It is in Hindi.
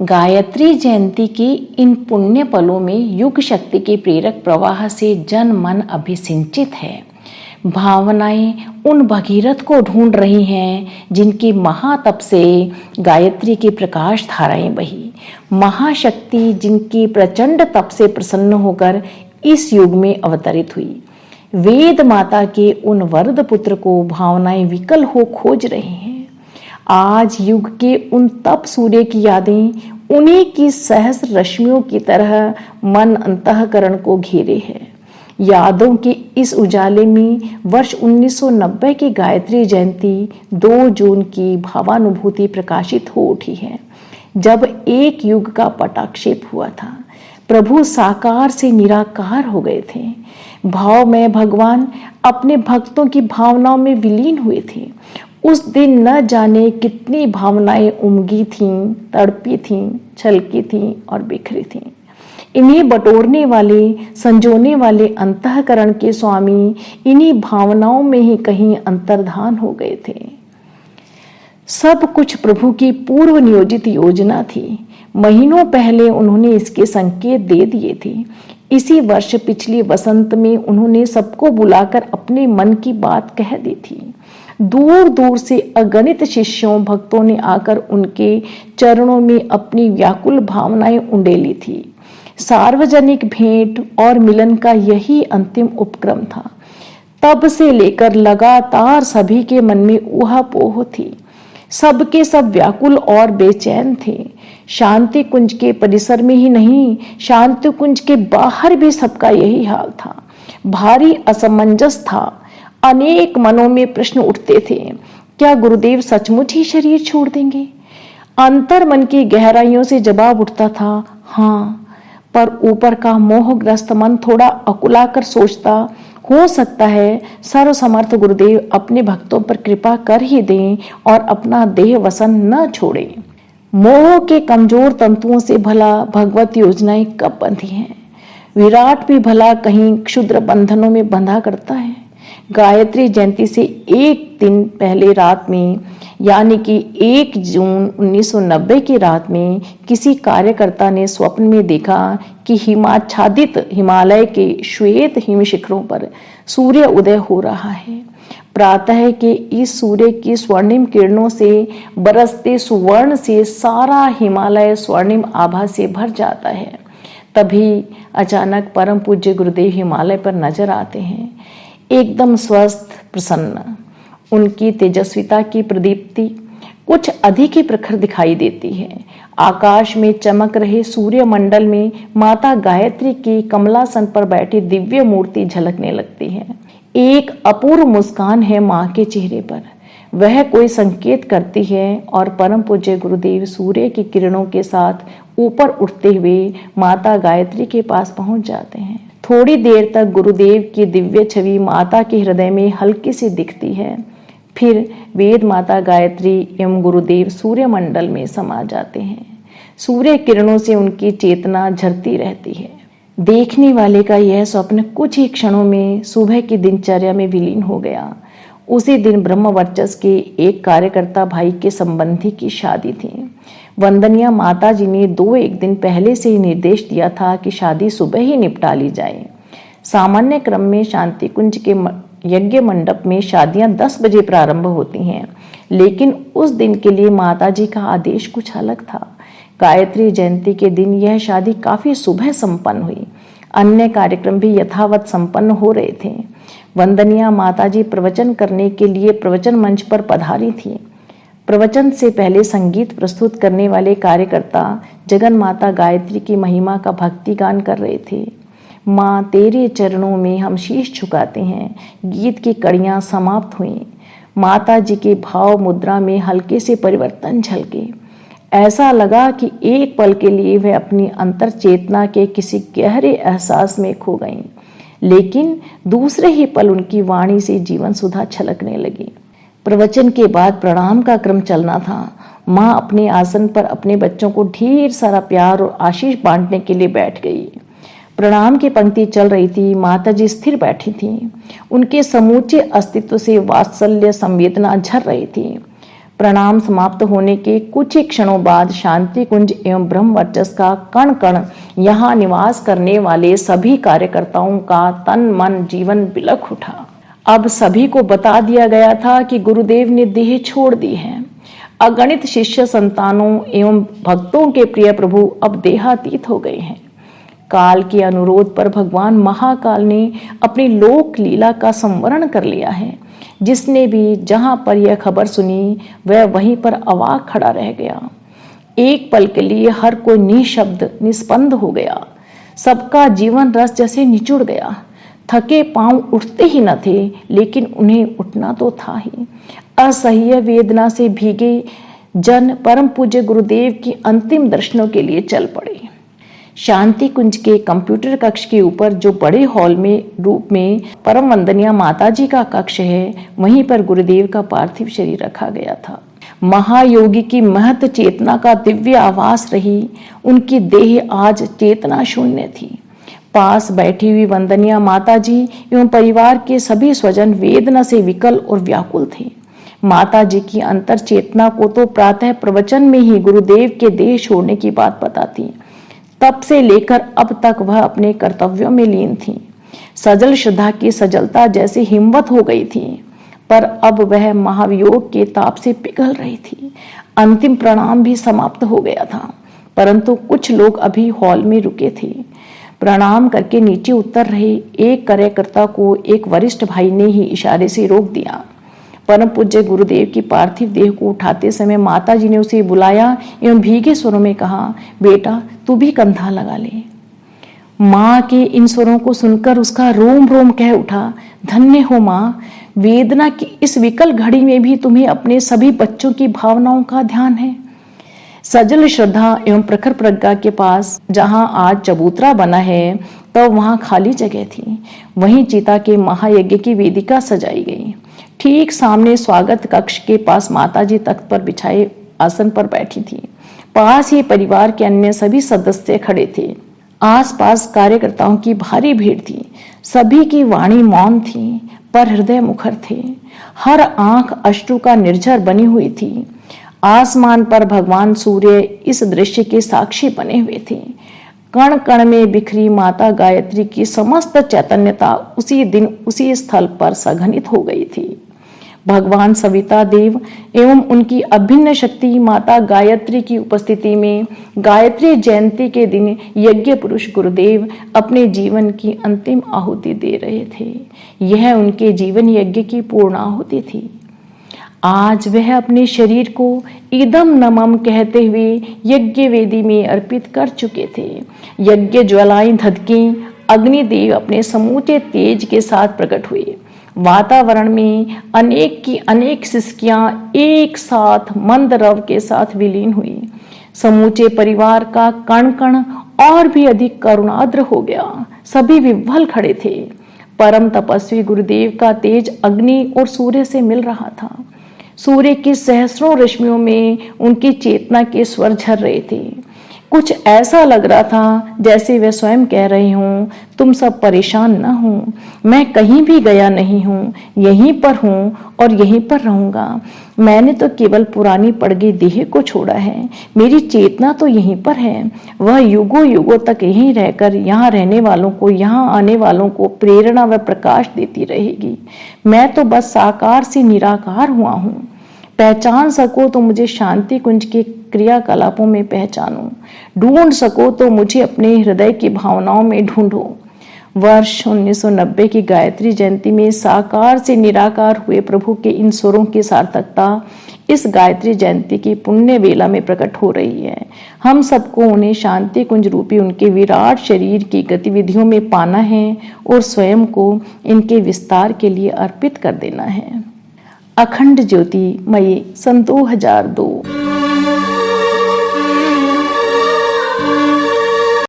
गायत्री जयंती के इन पुण्य पलों में युग शक्ति के प्रेरक प्रवाह से जन मन अभिसिंचित है। भावनाएं उन भगीरथ को ढूंढ रही हैं जिनकी महातप से गायत्री की प्रकाश धाराएं बही। महाशक्ति जिनकी प्रचंड तप से प्रसन्न होकर इस युग में अवतरित हुई। वेद माता के उन वरद पुत्र को भावनाएं विकल हो खोज रहे हैं। आज युग के उन तप सूर्य की यादें उन्हीं की सहस्र रश्मियों की तरह मन अंतःकरण को घेरे है। यादों के इस उजाले में वर्ष 1990 की गायत्री जयंती 2 जून की भावानुभूति प्रकाशित हो उठी है, जब एक युग का पटाक्षेप हुआ था। प्रभु साकार से निराकार हो गए थे। भाव में भगवान अपने भक्तों की भावनाओं में विलीन हुए थे। उस दिन न जाने कितनी भावनाएं उमगी थीं, तड़पी थीं, छलकी थीं और बिखरी थीं। इन्हें बटोरने वाले, संजोने वाले अंतःकरण के स्वामी इन्हीं भावनाओं में ही कहीं अंतर्धान हो गए थे। सब कुछ प्रभु की पूर्व नियोजित योजना थी। महीनों पहले उन्होंने इसके संकेत दे दिए थे। इसी वर्ष पिछले वसंत में उन्होंने सबको बुलाकर अपने मन की बात कह दी थी। दूर दूर से अगणित शिष्यों भक्तों ने आकर उनके चरणों में अपनी व्याकुल भावनाएं उंडेली थी। सार्वजनिक भेंट और मिलन का यही अंतिम उपक्रम था। तब से लेकर लगातार सभी के मन में ऊहापोह थी। सबके सब व्याकुल और बेचैन थे। शांति कुंज के परिसर में ही नहीं, शांति कुंज के बाहर भी सबका यही हाल था। भारी असमंजस था। अनेक मनों में प्रश्न उठते थे, क्या गुरुदेव सचमुच ही शरीर छोड़ देंगे? अंतर मन की गहराइयों से जवाब उठता था, हाँ। पर ऊपर का मोहग्रस्त मन थोड़ा अकुलाकर सोचता, हो सकता है सर्वसमर्थ गुरुदेव अपने भक्तों पर कृपा कर ही दें और अपना देह वसन न छोड़ें। मोह के कमजोर तंतुओं से भला भगवत योजनाएं कब बंधी हैं? विराट भी भला कहीं क्षुद्र बंधनों में बंधा करता है। गायत्री जयंती से एक दिन पहले रात में, यानी कि 1 जून 1990 की रात में किसी कार्यकर्ता ने स्वप्न में देखा कि हिमाच्छादित हिमालय के श्वेत हिम शिखरों पर सूर्य उदय हो रहा है। प्रातः के इस सूर्य की स्वर्णिम किरणों से बरसते सुवर्ण से सारा हिमालय स्वर्णिम आभा से भर जाता है। तभी अचानक परम पूज्य गुरुदेव हिमालय पर नजर आते हैं, एकदम स्वस्थ, प्रसन्न। उनकी तेजस्विता की प्रदीप्ति कुछ अधिक ही प्रखर दिखाई देती है। आकाश में चमक रहे सूर्य मंडल में माता गायत्री की कमलासन पर बैठी दिव्य मूर्ति झलकने लगती है। एक अपूर्व मुस्कान है माँ के चेहरे पर, वह कोई संकेत करती है और परम पूज्य गुरुदेव सूर्य की किरणों के साथ ऊपर उठते हुए माता गायत्री के पास पहुंच जाते हैं। थोड़ी देर तक गुरुदेव की दिव्य छवि माता के हृदय में हल्की सी दिखती है। फिर वेद माता गायत्री एवं गुरुदेव सूर्य मंडल में समा जाते हैं। सूर्य किरणों से उनकी चेतना झरती रहती है। देखने वाले का यह स्वप्न कुछ ही क्षणों में सुबह की दिनचर्या में विलीन हो गया। उसी दिन ब्रह्मवर्चस के एक कार्यकर्ता भाई के संबंधी की शादी थी। वंदनिया माता जी ने 2-1 दिन पहले से ही निर्देश दिया था कि शादी सुबह ही निपटा ली जाए। सामान्य क्रम में शांति कुंज के यज्ञ मंडप में शादियां 10 बजे प्रारंभ होती हैं, लेकिन उस दिन के लिए माता जी का आदेश कुछ अलग था। गायत्री जयंती के दिन यह शादी काफी सुबह संपन्न हुई। अन्य कार्यक्रम भी यथावत संपन्न हो रहे थे। वंदनिया माता जी प्रवचन करने के लिए प्रवचन मंच पर पधारी थी। प्रवचन से पहले संगीत प्रस्तुत करने वाले कार्यकर्ता जगन माता गायत्री की महिमा का भक्ति गान कर रहे थे। माँ तेरे चरणों में हम शीश झुकाते हैं। गीत की कड़ियाँ समाप्त हुईं। माता जी के भाव मुद्रा में हल्के से परिवर्तन झलके। ऐसा लगा कि एक पल के लिए वह अपनी अंतर चेतना के किसी गहरे एहसास में खो गईं, लेकिन दूसरे ही पल उनकी वाणी से जीवन सुधा छलकने लगी। प्रवचन के बाद प्रणाम का क्रम चलना था। माँ अपने आसन पर अपने बच्चों को ढेर सारा प्यार और आशीष बांटने के लिए बैठ गई। प्रणाम की पंक्ति चल रही थी। माताजी स्थिर बैठी थीं। उनके समूचे अस्तित्व से वात्सल्य संवेदना झर रही थी। प्रणाम समाप्त होने के कुछ ही क्षणों बाद शांति कुंज एवं ब्रह्म वर्चस्व का कण कण यहाँ निवास करने वाले सभी कार्यकर्ताओं का तन मन जीवन बिलख उठा। अब सभी को बता दिया गया था कि गुरुदेव ने देह छोड़ दी है। अगणित शिष्य संतानों एवं भक्तों के प्रिय प्रभु अब देहातीत हो गए हैं। काल के अनुरोध पर भगवान महाकाल ने अपनी लोक लीला का संवरण कर लिया है। जिसने भी जहां पर यह खबर सुनी वह वहीं पर अवाक खड़ा रह गया। एक पल के लिए हर कोई निशब्द निस्पंद हो गया। सबका जीवन रस जैसे निचुड़ गया। थके पांव उठते ही न थे, लेकिन उन्हें उठना तो था ही। असह्य वेदना से भीगे जन परम पूज्य गुरुदेव की अंतिम दर्शनों के लिए चल पड़े। शांति कुंज के कंप्यूटर कक्ष के ऊपर जो बड़े हॉल में रूप में परम वंदनीय माताजी का कक्ष है, वहीं पर गुरुदेव का पार्थिव शरीर रखा गया था। महायोगी की महत चेतना का दिव्य आवास रही। उनकी देह आज चेतना शून्य थी। पास बैठी हुई वंदनीय माताजी एवं परिवार के सभी स्वजन वेदना से विकल और व्याकुल थे। माताजी की अंतर चेतना को तो प्रातः प्रवचन में ही गुरुदेव के देह छोड़ने की बात बताती। तब से लेकर अब तक वह अपने कर्तव्यों में लीन थी। सजल श्रद्धा की सजलता जैसे हिम्मत हो गई थी, पर अब वह महावियोग के ताप से पिघल रही थी। अंतिम प्रणाम भी समाप्त हो गया था, परंतु कुछ लोग अभी हॉल में रुके थे। प्रणाम करके नीचे उतर रहे एक कार्यकर्ता को एक वरिष्ठ भाई ने ही इशारे से रोक दिया। परम पूज्य गुरुदेव की पार्थिव देह को उठाते समय माता जी ने उसे बुलाया एवं भीगे स्वरों में कहा, बेटा तू भी कंधा लगा ले। माँ के इन स्वरों को सुनकर उसका रोम रोम कह उठा, धन्य हो माँ, वेदना की इस विकल घड़ी में भी तुम्हें अपने सभी बच्चों की भावनाओं का ध्यान है। सजल श्रद्धा एवं प्रखर प्रज्ञा के पास जहां आज चबूतरा बना है, तब वहां खाली जगह थी। वहीं चिता के महायज्ञ की वेदिका सजाई गई। ठीक सामने स्वागत कक्ष के पास माताजी तख्त पर बिछाए आसन पर बैठी थी। पास ही परिवार के अन्य सभी सदस्य खड़े थे। आसपास कार्यकर्ताओं की भारी भीड़ थी। सभी की वाणी मौन थी, पर हृदय मुखर थे। हर आंख अश्रु का निर्झर बनी हुई थी। आसमान पर भगवान सूर्य इस दृश्य के साक्षी बने हुए थे। कण कण में बिखरी माता गायत्री की समस्त चैतन्यता उसी दिन उसी स्थल पर सघनित हो गई थी। भगवान सविता देव एवं उनकी अभिन्न शक्ति माता गायत्री की उपस्थिति में गायत्री जयंती के दिन यज्ञ पुरुष गुरुदेव अपने जीवन की अंतिम आहुति दे रहे थे। यह उनके जीवन यज्ञ की पूर्ण आहुति थी। आज वह अपने शरीर को इदम नमम कहते हुए यज्ञ वेदी में अर्पित कर चुके थे। यज्ञ ज्वालाएं धधकी, अग्निदेव अपने समूचे तेज के साथ प्रकट हुए। वातावरण में अनेक की अनेक सिसकियां एक साथ मंद रव के साथ विलीन हुई। समूचे परिवार का कण कण और भी अधिक करुणाद्र हो गया। सभी विह्वल खड़े थे। परम तपस्वी गुरुदेव का तेज अग्नि और सूर्य से मिल रहा था। सूर्य की सहस्रों रश्मियों में उनकी चेतना के स्वर झर रहे थे। कुछ ऐसा लग रहा था जैसे वे स्वयं कह रहे हों, तुम सब परेशान न हो, मैं कहीं भी गया नहीं हूँ, यहीं पर हूँ और यहीं पर रहूंगा। मैंने तो केवल पुरानी पड़ गई देह को छोड़ा है, मेरी चेतना तो यहीं पर है। वह युगों युगों तक यहीं रहकर यहाँ रहने वालों को, यहाँ आने वालों को प्रेरणा व प्रकाश देती रहेगी। मैं तो बस साकार से निराकार हुआ हूँ। पहचान सको तो मुझे शांति कुंज के क्रियाकलापों में पहचानो, ढूंढ सको तो मुझे अपने हृदय की भावनाओं में ढूंढो। वर्ष 1990 की गायत्री जयंती में साकार से निराकार हुए प्रभु के इन स्वरों की सार्थकता इस गायत्री जयंती की पुण्य वेला में प्रकट हो रही है। हम सबको उन्हें शांति कुंज रूपी उनके विराट शरीर की गतिविधियों में पाना है और स्वयं को इनके विस्तार के लिए अर्पित कर देना है। अखंड ज्योति मई सन 2002।